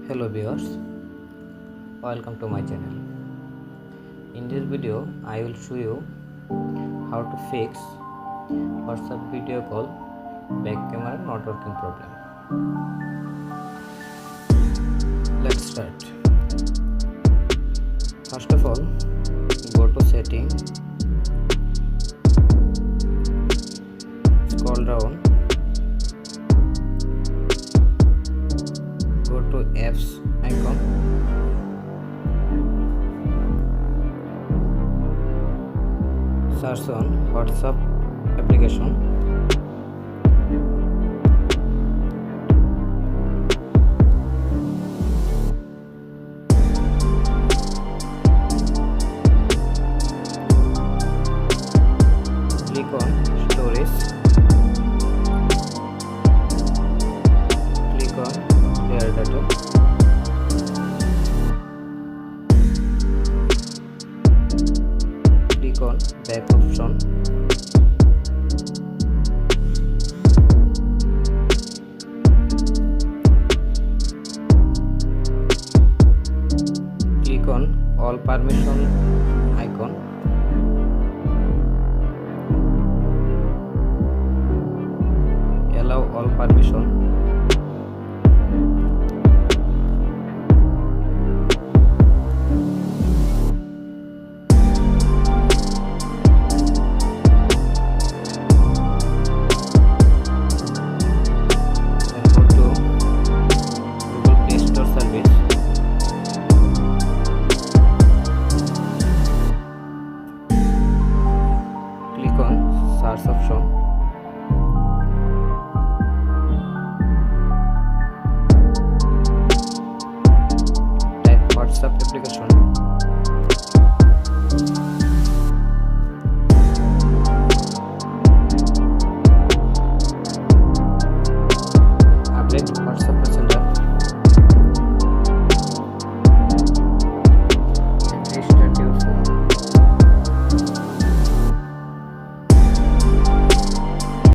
Hello viewers, welcome to my channel. In this video I will show you how to fix WhatsApp video call back camera not working problem. Let's start. First of all, go to setting, scroll down, go to apps icon, search on WhatsApp application, click on storage, click on clear data, click on back option, click on all permission icon,